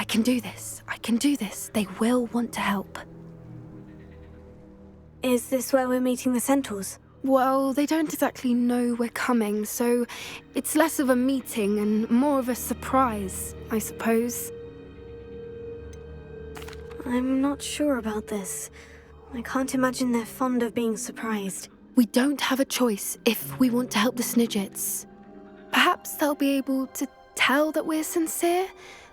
I can do this. I can do this. They will want to help. Is this where we're meeting the centaurs? Well, they don't exactly know we're coming, so it's less of a meeting and more of a surprise, I suppose. I'm not sure about this. I can't imagine they're fond of being surprised. We don't have a choice if we want to help the Snidgets. Perhaps they'll be able to tell that we're sincere.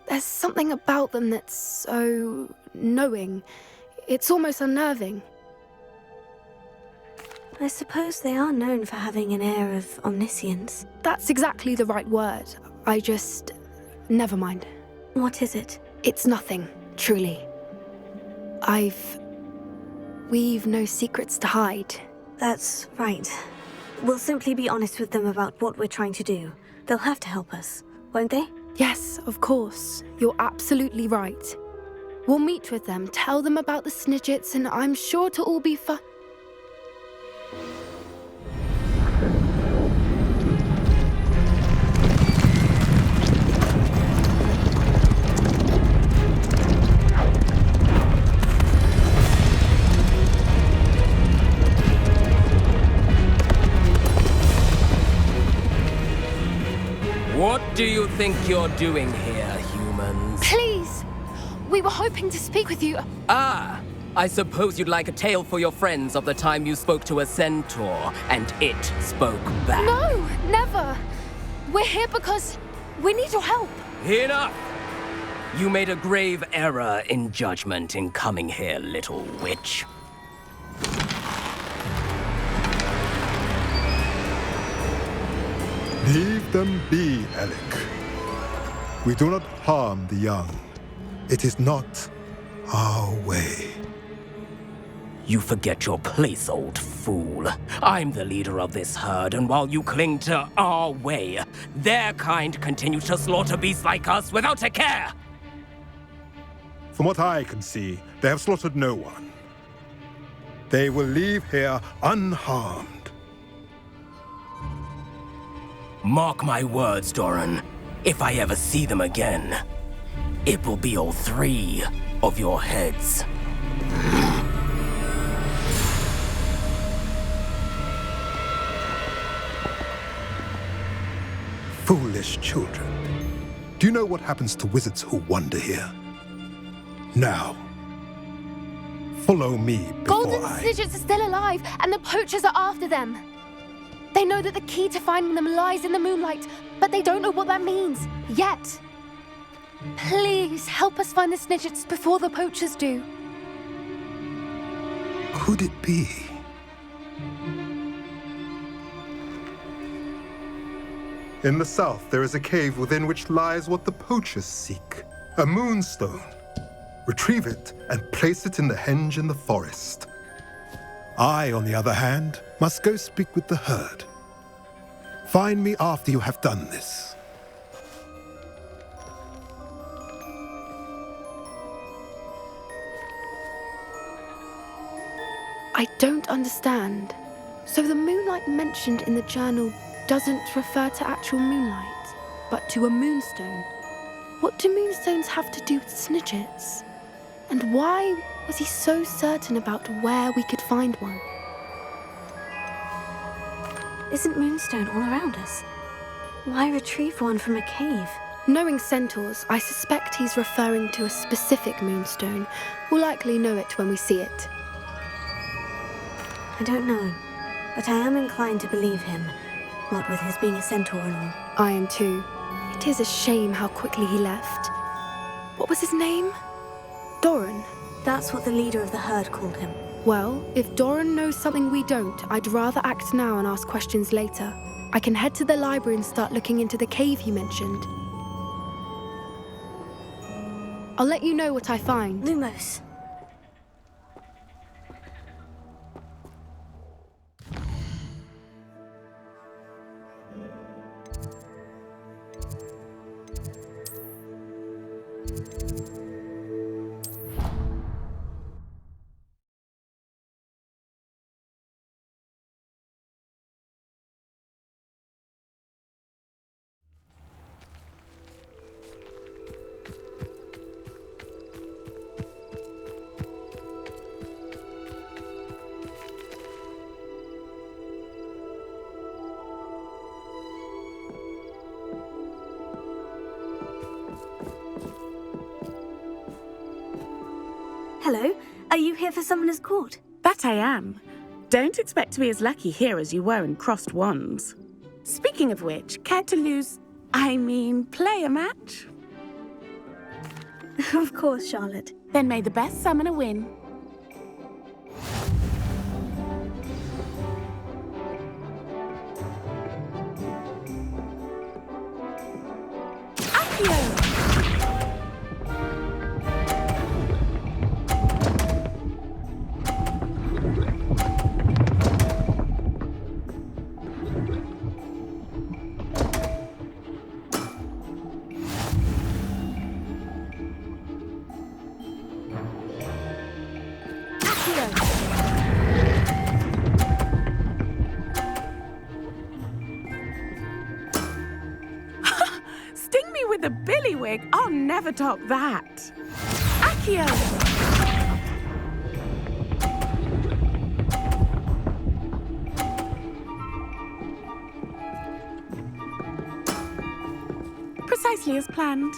There's something about them that's so knowing. It's almost unnerving. I suppose they are known for having an air of omniscience. That's exactly the right word. Never mind. What is it? It's nothing, truly. We've no secrets to hide. That's right. We'll simply be honest with them about what we're trying to do. They'll have to help us, won't they? Yes, of course. You're absolutely right. We'll meet with them, tell them about the Snidgets, and I'm sure to all be What do you think you're doing here, humans? Please! We were hoping to speak with you. Ah! I suppose you'd like a tale for your friends of the time you spoke to a centaur, and it spoke back. No, never! We're here because we need your help. Enough! You made a grave error in judgment in coming here, little witch. Leave them be, Alec. We do not harm the young. It is not our way. You forget your place, old fool. I'm the leader of this herd, and while you cling to our way, their kind continue to slaughter beasts like us without a care! From what I can see, they have slaughtered no one. They will leave here unharmed. Mark my words, Doran. If I ever see them again, it will be all 3 of your heads. Foolish children. Do you know what happens to wizards who wander here? Now, follow me before Golden Snidgets are still alive, and the poachers are after them. They know that the key to finding them lies in the moonlight, but they don't know what that means, yet. Please, help us find the Snidgets before the poachers do. Could it be? In the south, there is a cave within which lies what the poachers seek. A moonstone. Retrieve it and place it in the henge in the forest. I, on the other hand, must go speak with the herd. Find me after you have done this. I don't understand. So the moonlight mentioned in the journal doesn't refer to actual moonlight, but to a moonstone. What do moonstones have to do with Snidgets? And why was he so certain about where we could find one? Isn't moonstone all around us? Why retrieve one from a cave? Knowing centaurs, I suspect he's referring to a specific moonstone. We'll likely know it when we see it. I don't know, but I am inclined to believe him, what with his being a centaur and all. I am too. It is a shame how quickly he left. What was his name? Doran. That's what the leader of the herd called him. Well, if Doran knows something we don't, I'd rather act now and ask questions later. I can head to the library and start looking into the cave you mentioned. I'll let you know what I find. Lumos. Hello. Are you here for Summoner's Court? That I am. Don't expect to be as lucky here as you were in Crossed Wands. Speaking of which, care to play a match? Of course, Charlotte. Then may the best summoner win. Accio! Sting me with a billywig. I'll never top that. Accio! Precisely as planned.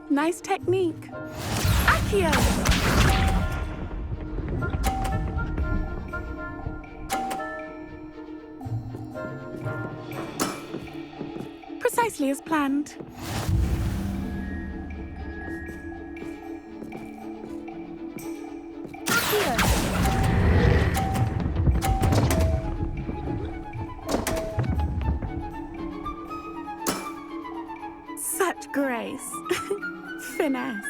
Nice technique. Accio! Precisely as planned. Such grace. Finesse.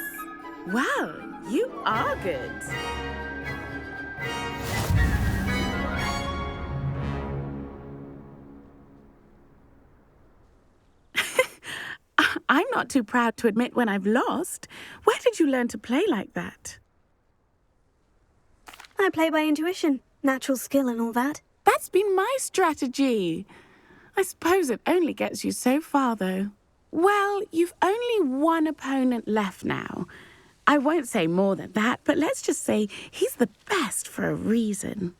Wow, you are good. I'm not too proud to admit when I've lost. Where did you learn to play like that? I play by intuition, natural skill and all that. That's been my strategy. I suppose it only gets you so far, though. Well, you've only one opponent left now. I won't say more than that, but let's just say he's the best for a reason.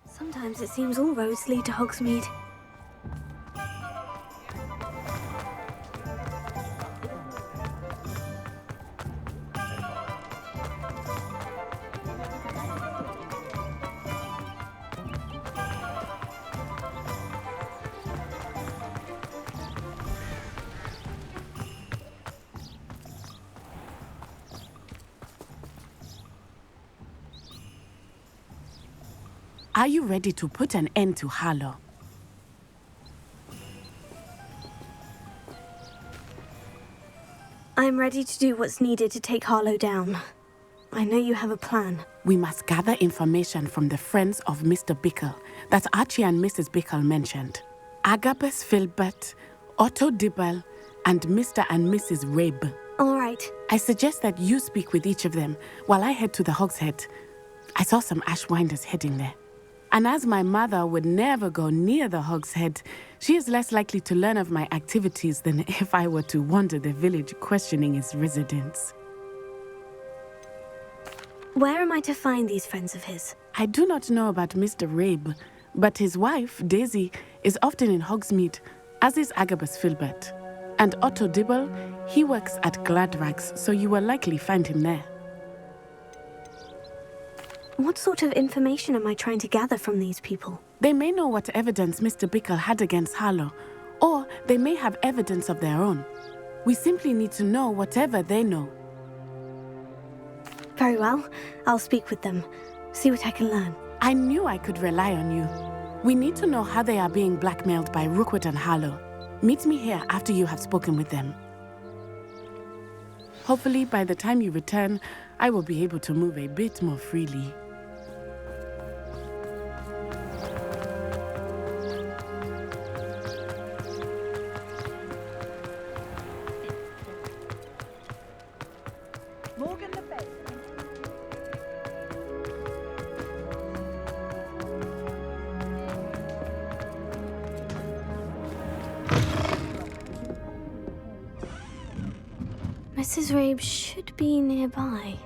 Sometimes it seems all roads lead to Hogsmeade. Are you ready to put an end to Harlow? I'm ready to do what's needed to take Harlow down. I know you have a plan. We must gather information from the friends of Mr. Bickle that Archie and Mrs. Bickle mentioned. Agabus Filbert, Otto Dibble, and Mr. and Mrs. Rabe. All right. I suggest that you speak with each of them while I head to the Hogshead. I saw some Ashwinders heading there. And as my mother would never go near the Hogshead, she is less likely to learn of my activities than if I were to wander the village questioning its residents. Where am I to find these friends of his? I do not know about Mr. Rabe, but his wife, Daisy, is often in Hogsmeade, as is Agabus Filbert. And Otto Dibble, he works at Gladrags, so you will likely find him there. What sort of information am I trying to gather from these people? They may know what evidence Mr. Bickle had against Harlow, or they may have evidence of their own. We simply need to know whatever they know. Very well. I'll speak with them. See what I can learn. I knew I could rely on you. We need to know how they are being blackmailed by Rookwood and Harlow. Meet me here after you have spoken with them. Hopefully, by the time you return, I will be able to move a bit more freely. Mrs. Rabe should be nearby.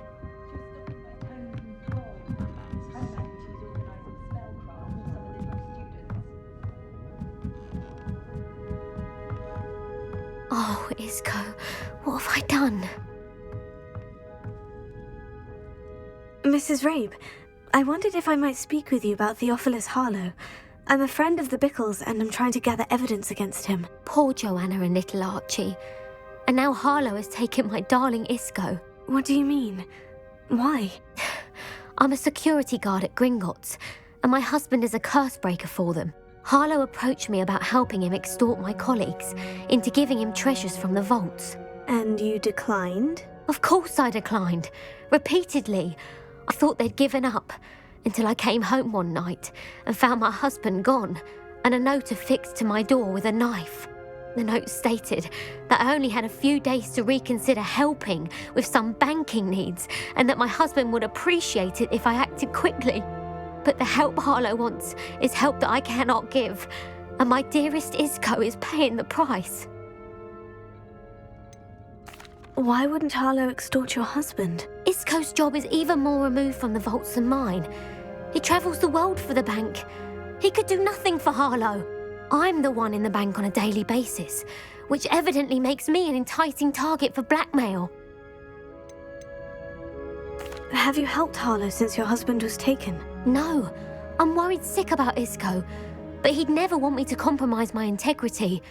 Oh, Isco, what have I done? Mrs. Rabe, I wondered if I might speak with you about Theophilus Harlow. I'm a friend of the Bickles and I'm trying to gather evidence against him. Poor Joanna and little Archie. And now Harlow has taken my darling Isco. What do you mean? Why? I'm a security guard at Gringotts, and my husband is a curse breaker for them. Harlow approached me about helping him extort my colleagues into giving him treasures from the vaults. And you declined? Of course I declined. Repeatedly. I thought they'd given up, until I came home one night and found my husband gone, and a note affixed to my door with a knife. The note stated that I only had a few days to reconsider helping with some banking needs, and that my husband would appreciate it if I acted quickly. But the help Harlow wants is help that I cannot give, and my dearest Isco is paying the price. Why wouldn't Harlow extort your husband? Isco's job is even more removed from the vaults than mine. He travels the world for the bank. He could do nothing for Harlow. I'm the one in the bank on a daily basis, which evidently makes me an enticing target for blackmail. Have you helped Harlow since your husband was taken? No, I'm worried sick about Isco, but he'd never want me to compromise my integrity.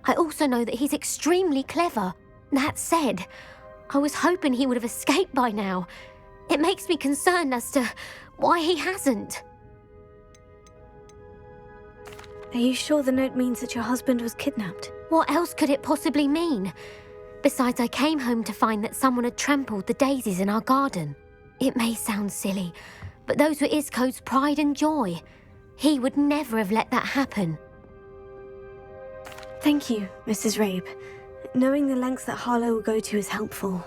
I also know that he's extremely clever. That said, I was hoping he would have escaped by now. It makes me concerned as to why he hasn't. Are you sure the note means that your husband was kidnapped? What else could it possibly mean? Besides, I came home to find that someone had trampled the daisies in our garden. It may sound silly, but those were Isco's pride and joy. He would never have let that happen. Thank you, Mrs. Rabe. Knowing the lengths that Harlow will go to is helpful,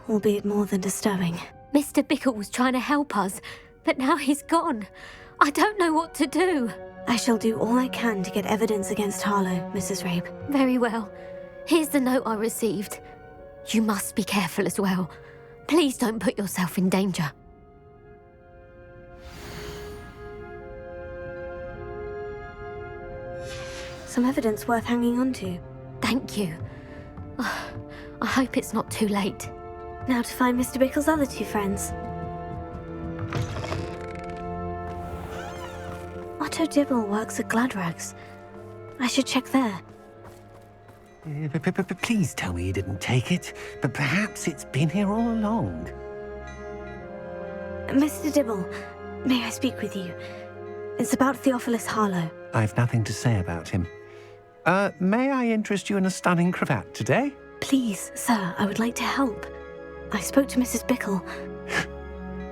albeit more than disturbing. Mr. Bickle was trying to help us, but now he's gone. I don't know what to do. I shall do all I can to get evidence against Harlow, Mrs. Rabe. Very well. Here's the note I received. You must be careful as well. Please don't put yourself in danger. Some evidence worth hanging on to. Thank you. I hope it's not too late. Now to find Mr. Bickle's other two friends. Otto Dibble works at Gladrags. I should check there. Please tell me you didn't take it, but perhaps it's been here all along. Mr. Dibble, may I speak with you? It's about Theophilus Harlow. I've nothing to say about him. May I interest you in a stunning cravat today? Please, sir, I would like to help. I spoke to Mrs. Bickle.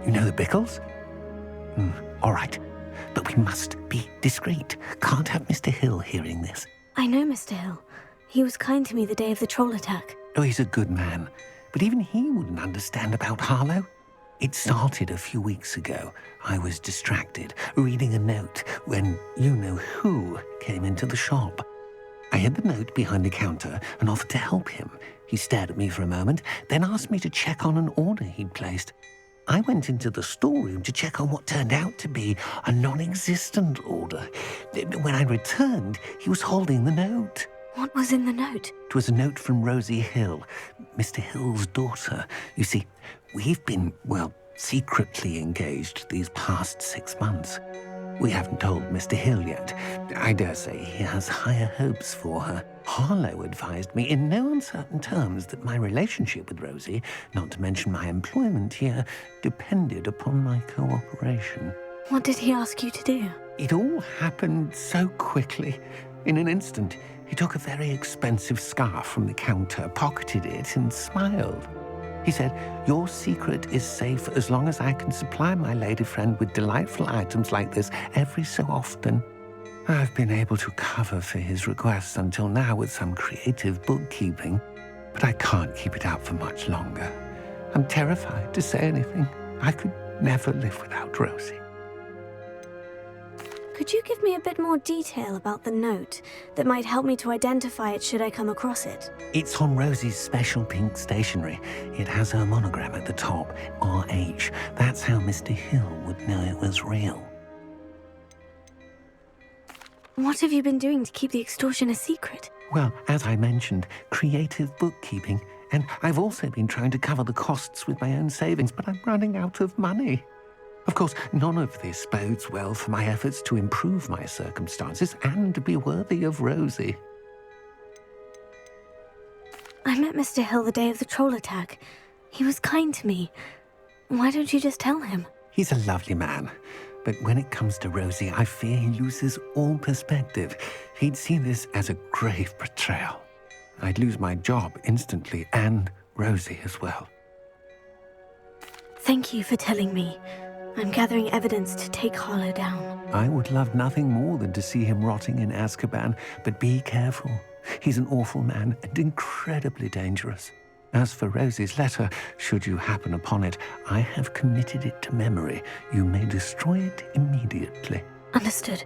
You know the Bickles? All right. But we must be discreet. Can't have Mr. Hill hearing this. I know Mr. Hill. He was kind to me the day of the troll attack. Oh, he's a good man. But even he wouldn't understand about Harlow. It started a few weeks ago. I was distracted, reading a note, when you-know-who came into the shop. I hid the note behind the counter and offered to help him. He stared at me for a moment, then asked me to check on an order he'd placed. I went into the storeroom to check on what turned out to be a non-existent order. When I returned, he was holding the note. What was in the note? It was a note from Rosie Hill, Mr. Hill's daughter. You see, we've been, secretly engaged these past 6 months. We haven't told Mr. Hill yet. I dare say he has higher hopes for her. Harlow advised me in no uncertain terms that my relationship with Rosie, not to mention my employment here, depended upon my cooperation. What did he ask you to do? It all happened so quickly. In an instant, he took a very expensive scarf from the counter, pocketed it, and smiled. He said, "Your secret is safe as long as I can supply my lady friend with delightful items like this every so often." I've been able to cover for his requests until now with some creative bookkeeping, but I can't keep it up for much longer. I'm terrified to say anything. I could never live without Rosie. Could you give me a bit more detail about the note that might help me to identify it should I come across it? It's on Rosie's special pink stationery. It has her monogram at the top, RH. That's how Mr. Hill would know it was real. What have you been doing to keep the extortion a secret? Well, as I mentioned, creative bookkeeping. And I've also been trying to cover the costs with my own savings, but I'm running out of money. Of course, none of this bodes well for my efforts to improve my circumstances and be worthy of Rosie. I met Mr. Hill the day of the troll attack. He was kind to me. Why don't you just tell him? He's a lovely man. But when it comes to Rosie, I fear he loses all perspective. He'd see this as a grave betrayal. I'd lose my job instantly, and Rosie as well. Thank you for telling me. I'm gathering evidence to take Harlow down. I would love nothing more than to see him rotting in Azkaban, but be careful. He's an awful man and incredibly dangerous. As for Rosie's letter, should you happen upon it, I have committed it to memory. You may destroy it immediately. Understood.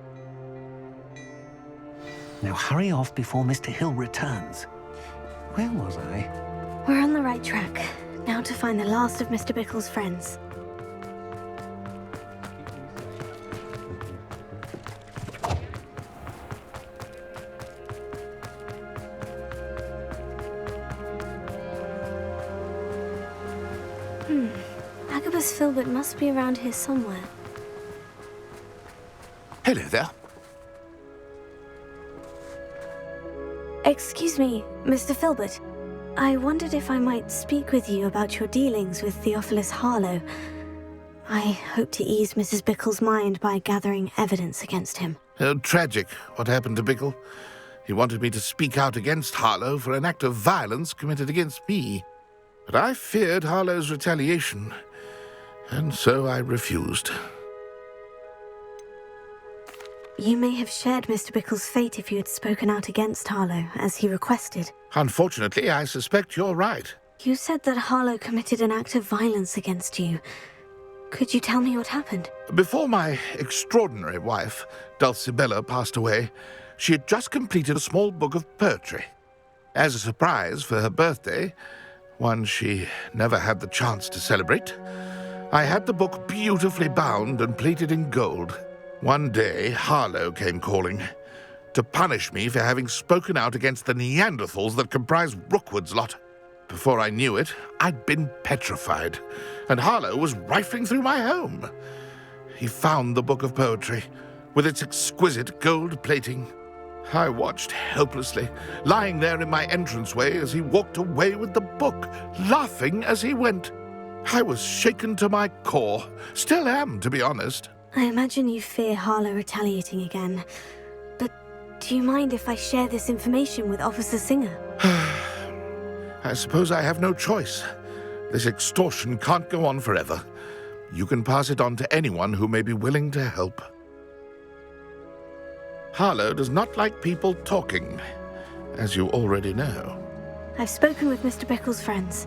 Now hurry off before Mr. Hill returns. Where was I? We're on the right track. Now to find the last of Mr. Bickle's friends. Agabus Filbert must be around here somewhere. Hello there. Excuse me, Mr. Filbert. I wondered if I might speak with you about your dealings with Theophilus Harlow. I hope to ease Mrs. Bickle's mind by gathering evidence against him. Tragic, what happened to Bickle. He wanted me to speak out against Harlow for an act of violence committed against me. But I feared Harlow's retaliation, and so I refused. You may have shared Mr. Bickle's fate if you had spoken out against Harlow, as he requested. Unfortunately, I suspect you're right. You said that Harlow committed an act of violence against you. Could you tell me what happened? Before my extraordinary wife, Dulcibella, passed away, she had just completed a small book of poetry. As a surprise for her birthday, one she never had the chance to celebrate, I had the book beautifully bound and plated in gold. One day, Harlow came calling to punish me for having spoken out against the Neanderthals that comprise Rookwood's lot. Before I knew it, I'd been petrified, and Harlow was rifling through my home. He found the book of poetry, with its exquisite gold plating. I watched helplessly, lying there in my entranceway as he walked away with the book, laughing as he went. I was shaken to my core. Still am, to be honest. I imagine you fear Harlow retaliating again. But do you mind if I share this information with Officer Singer? I suppose I have no choice. This extortion can't go on forever. You can pass it on to anyone who may be willing to help. Harlow does not like people talking, as you already know. I've spoken with Mr. Bickle's friends.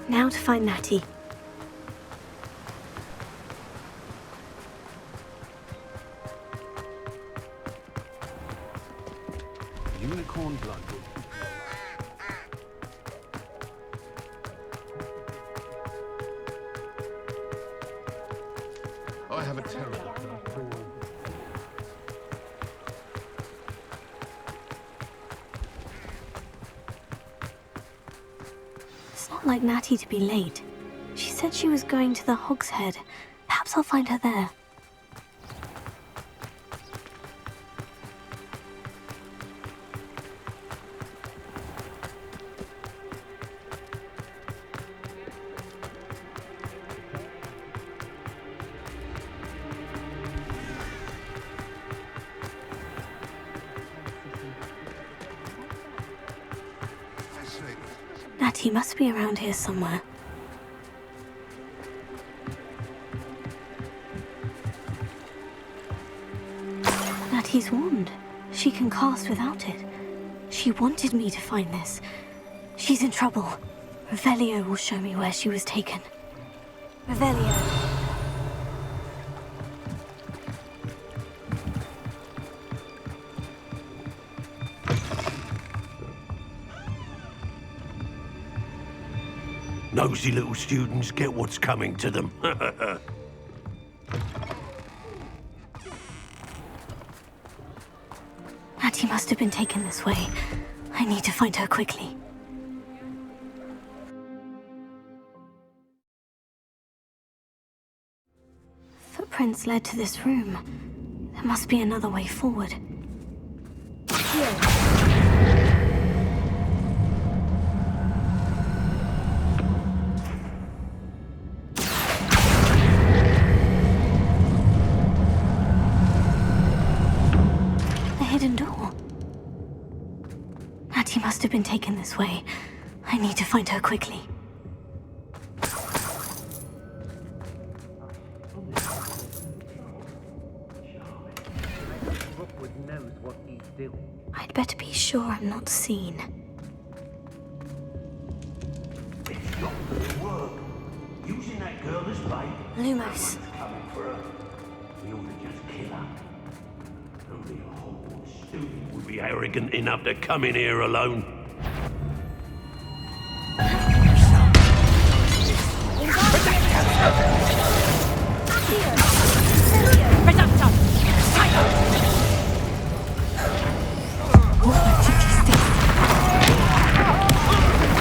Now to find Natty. Unicorn blood. Oh, I have a terrible... It's not like Natty to be late. She said she was going to the Hogshead. Perhaps I'll find her there. Natty must be around here somewhere. Natty's wand. She can cast without it. She wanted me to find this. She's in trouble. Revelio will show me where she was taken. Revelio. Nosy little students get what's coming to them. Natty must have been taken this way. I need to find her quickly. Footprints led to this room. There must be another way forward. Hidden door. Natty must have been taken this way. I need to find her quickly. I'd better be sure I'm not seen. It's not gonna work. Using that girl as bait. Lumos. Coming for her. We ought to just kill her. Only a Hogwarts student would be arrogant enough to come in here alone.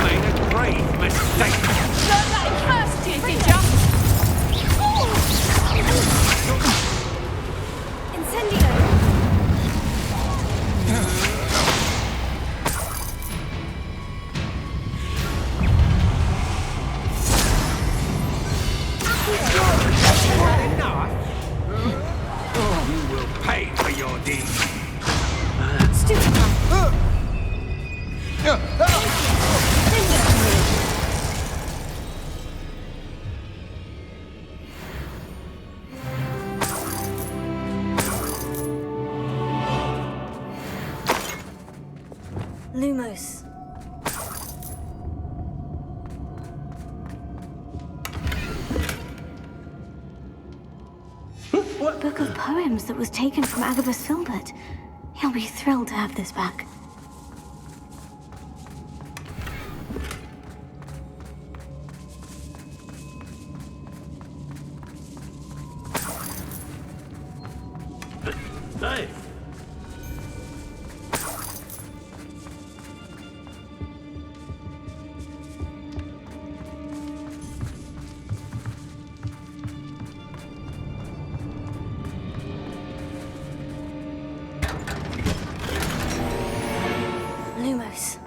Made a grave mistake. Learn that first, dear teacher! Incendio! You will pay for your deeds. Lumos. Book of poems that was taken from Agabus Filbert. He'll be thrilled to have this back. Hey. Lumos.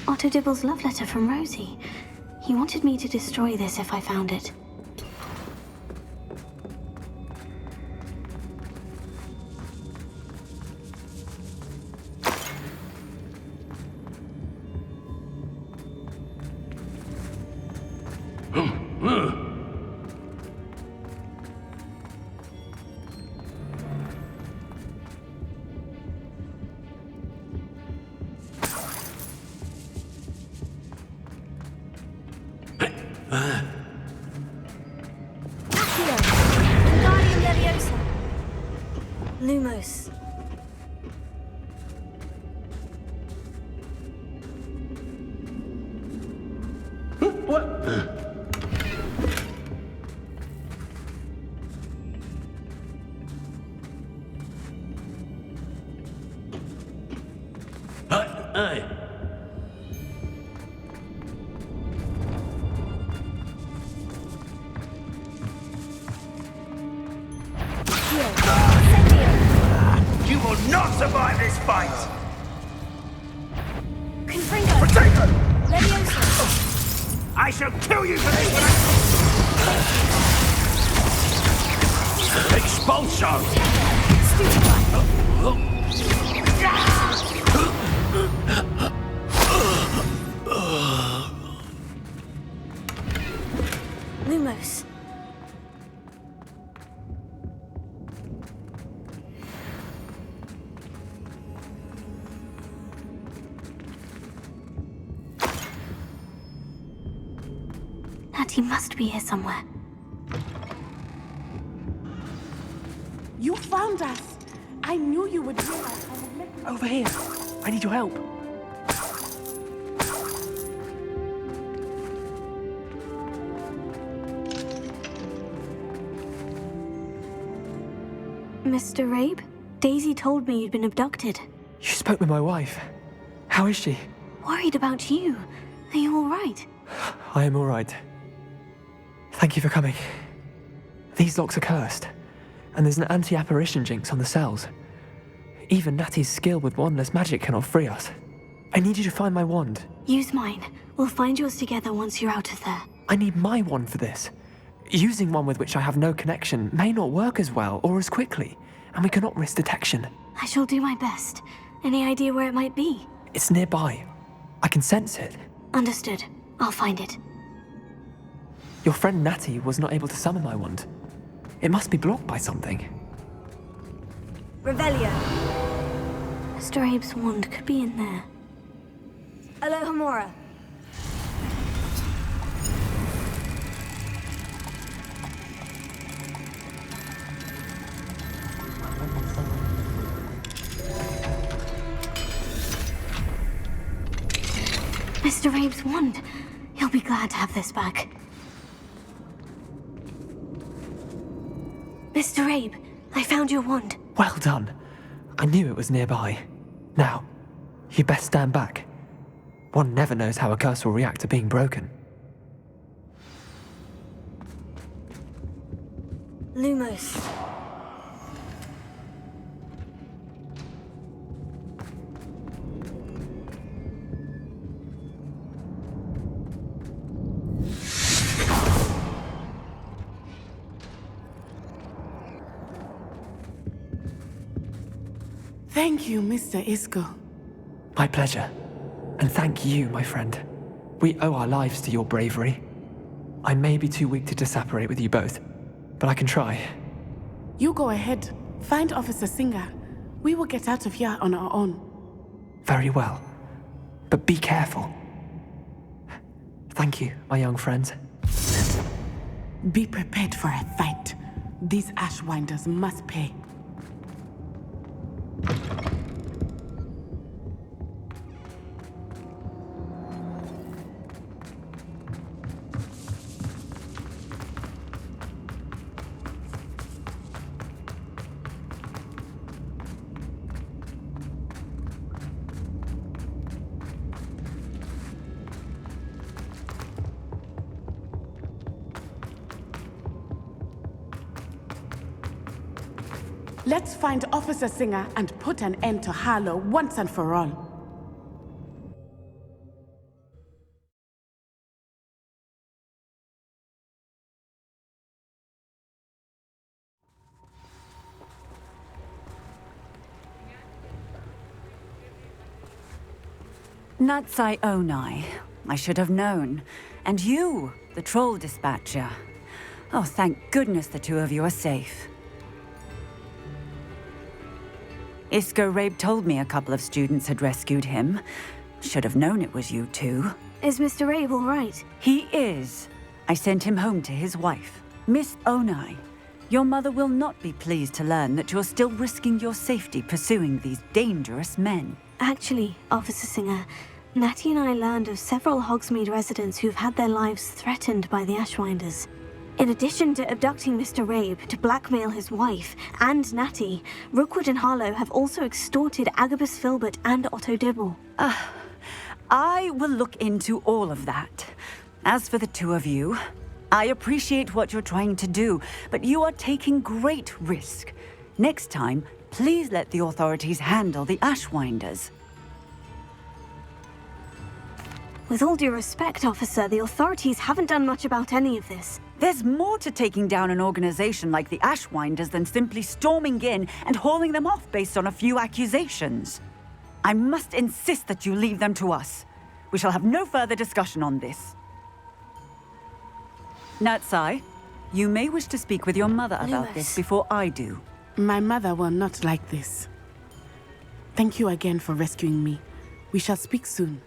Otto Dibble's love letter from Rosie. He wanted me to destroy this if I found it. Lumos. What? Hey. You will not survive this fight! I shall kill you for this! Expulsion! Lumos. Natty must be here somewhere. You found us! I knew you would hear us. Over here. I need your help. Mr. Rabe? Daisy told me you'd been abducted. You spoke with my wife. How is she? Worried about you. Are you all right? I am all right. Thank you for coming. These locks are cursed, and there's an anti-apparition jinx on the cells. Even Natty's skill with wandless magic cannot free us. I need you to find my wand. Use mine. We'll find yours together once you're out of there. I need my wand for this. Using one with which I have no connection may not work as well or as quickly, and we cannot risk detection. I shall do my best. Any idea where it might be? It's nearby. I can sense it. Understood. I'll find it. Your friend Natty was not able to summon my wand. It must be blocked by something. Revelio. Mr. Abe's wand could be in there. Alohomora. Mr. Abe's wand. He'll be glad to have this back. Mr. Abe, I found your wand. Well done. I knew it was nearby. Now, you best stand back. One never knows how a curse will react to being broken. Lumos. Thank you, Mr. Isco. My pleasure. And thank you, my friend. We owe our lives to your bravery. I may be too weak to disapparate with you both, but I can try. You go ahead. Find Officer Singer. We will get out of here on our own. Very well. But be careful. Thank you, my young friends. Be prepared for a fight. These Ashwinders must pay. Let's find Officer Singer and put an end to Harlow once and for all. Natsai Onai. I should have known. And you, the troll dispatcher. Oh, thank goodness the two of you are safe. Isco Rabe told me a couple of students had rescued him. Should have known it was you two. Is Mr. Rabe all right? He is. I sent him home to his wife. Miss Onai, your mother will not be pleased to learn that you're still risking your safety pursuing these dangerous men. Actually, Officer Singer, Natty and I learned of several Hogsmeade residents who've had their lives threatened by the Ashwinders. In addition to abducting Mr. Rabe to blackmail his wife and Natty, Rookwood and Harlow have also extorted Agabus Filbert and Otto Dibble. I will look into all of that. As for the two of you, I appreciate what you're trying to do, but you are taking great risk. Next time, please let the authorities handle the Ashwinders. With all due respect, officer, the authorities haven't done much about any of this. There's more to taking down an organization like the Ashwinders than simply storming in and hauling them off based on a few accusations. I must insist that you leave them to us. We shall have no further discussion on this. Natsai, you may wish to speak with your mother about this before I do. My mother will not like this. Thank you again for rescuing me. We shall speak soon.